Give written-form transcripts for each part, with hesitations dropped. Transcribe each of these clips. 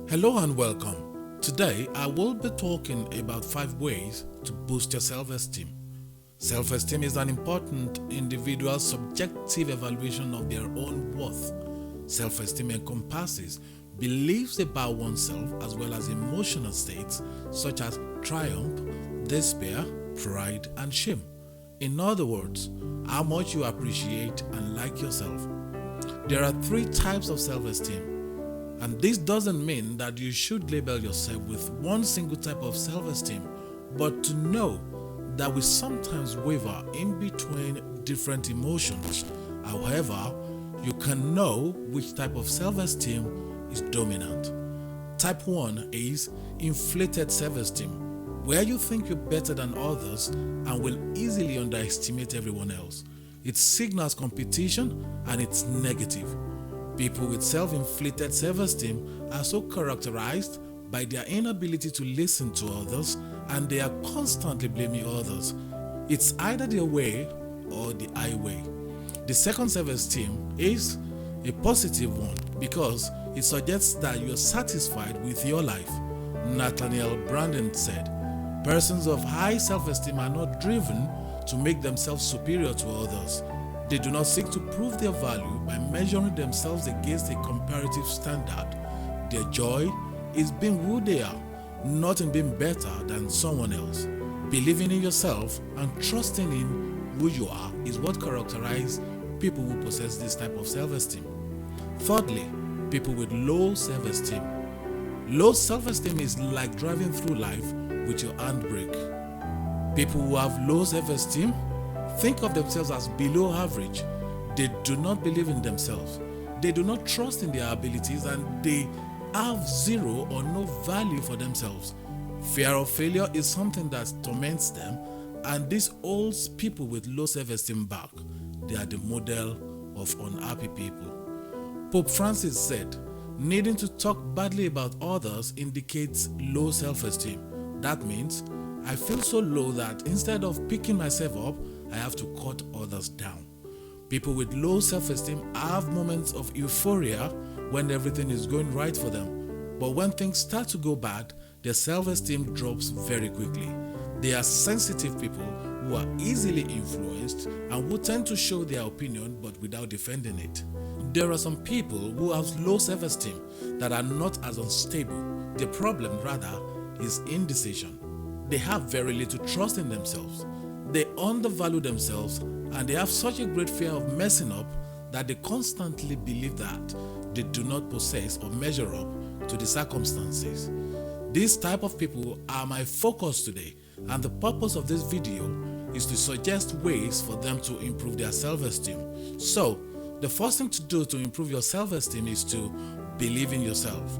Hello and welcome. Today I will be talking about 5 ways to boost your self-esteem. Self-esteem is an important individual's subjective evaluation of their own worth. Self-esteem encompasses beliefs about oneself as well as emotional states such as triumph, despair, pride, and shame. In other words, how much you appreciate and like yourself. There are 3 types of self-esteem. And this doesn't mean that you should label yourself with one single type of self-esteem, but to know that we sometimes waver in between different emotions. However, you can know which type of self-esteem is dominant. Type 1 is inflated self-esteem, where you think you're better than others and will easily underestimate everyone else. It signals competition and it's negative. People with self-inflated self-esteem are so characterized by their inability to listen to others, and they are constantly blaming others. It's either their way or the highway. The second self-esteem is a positive one because it suggests that you're satisfied with your life. Nathaniel Branden said, "Persons of high self-esteem are not driven to make themselves superior to others. They do not seek to prove their value by measuring themselves against a comparative standard. Their joy is being who they are, not in being better than someone else. Believing in yourself and trusting in who you are is what characterizes people who possess this type of self-esteem." Thirdly, people with low self-esteem. Low self-esteem is like driving through life with your handbrake. People who have low self-esteem think of themselves as below average. They do not believe in themselves. They do not trust in their abilities, and they have zero or no value for themselves. Fear of failure is something that torments them, and this holds people with low self-esteem back. They are the model of unhappy people. Pope Francis said, "Needing to talk badly about others indicates low self-esteem. That means I feel so low that instead of picking myself up, I have to cut others down." People with low self-esteem have moments of euphoria when everything is going right for them. But when things start to go bad, their self-esteem drops very quickly. They are sensitive people who are easily influenced and who tend to show their opinion but without defending it. There are some people who have low self-esteem that are not as unstable. The problem, rather, is indecision. They have very little trust in themselves. They undervalue themselves, and they have such a great fear of messing up that they constantly believe that they do not possess or measure up to the circumstances. These type of people are my focus today, and the purpose of this video is to suggest ways for them to improve their self-esteem. So, the first thing to do to improve your self-esteem is to believe in yourself.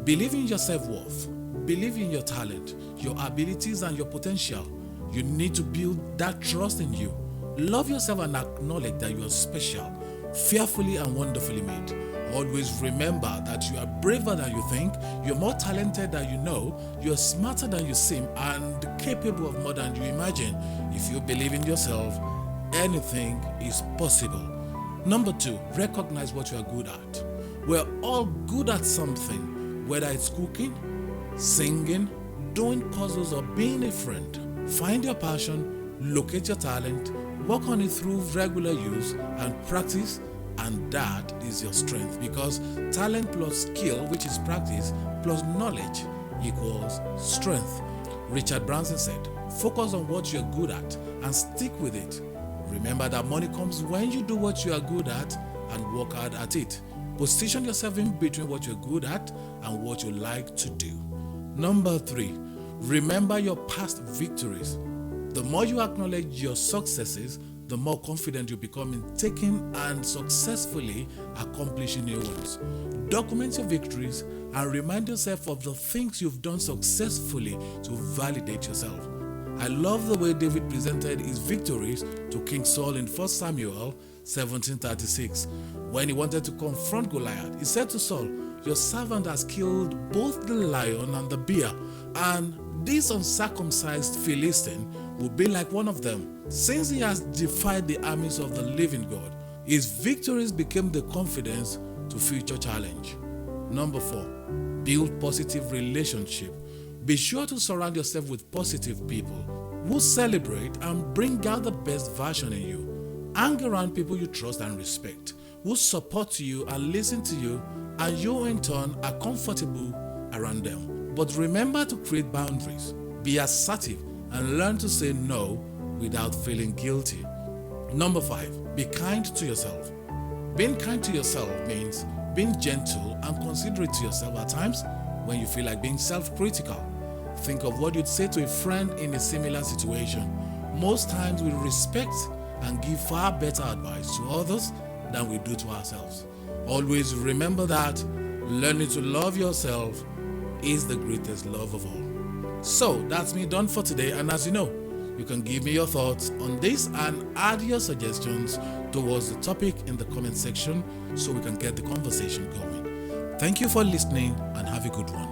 Believe in your self-worth. Believe in your talent, your abilities, and your potential. You need to build that trust in you. Love yourself and acknowledge that you are special, fearfully and wonderfully made. Always remember that you are braver than you think, you're more talented than you know, you're smarter than you seem, and capable of more than you imagine. If you believe in yourself, anything is possible. Number 2, recognize what you are good at. We're all good at something, whether it's cooking, singing, doing puzzles, or being a friend. Find your passion, locate your talent, work on it through regular use and practice, and that is your strength, because talent plus skill, which is practice, plus knowledge equals strength. Richard Branson said, "Focus on what you're good at and stick with it. Remember that money comes when you do what you are good at and work hard at it." Position yourself in between what you're good at and what you like to do. Number 3, remember your past victories. The more you acknowledge your successes, the more confident you become in taking and successfully accomplishing new ones. Document your victories and remind yourself of the things you've done successfully to validate yourself. I love the way David presented his victories to King Saul in 1 Samuel 17:36. When he wanted to confront Goliath, he said to Saul, "Your servant has killed both the lion and the bear, and this uncircumcised Philistine will be like one of them, since he has defied the armies of the living God." His victories became the confidence to future challenge. Number 4, build positive relationship. Be sure to surround yourself with positive people who celebrate and bring out the best version in you. Hang around people you trust and respect, who support you and listen to you, and you in turn are comfortable around them. But remember to create boundaries, be assertive, and learn to say no without feeling guilty. Number 5, be kind to yourself. Being kind to yourself means being gentle and considerate to yourself at times when you feel like being self-critical. Think of what you'd say to a friend in a similar situation. Most times we respect and give far better advice to others than we do to ourselves. Always remember that learning to love yourself is the greatest love of all. So that's me done for today, and as you know, you can give me your thoughts on this and add your suggestions towards the topic in the comment section so we can get the conversation going. Thank you for listening and have a good one.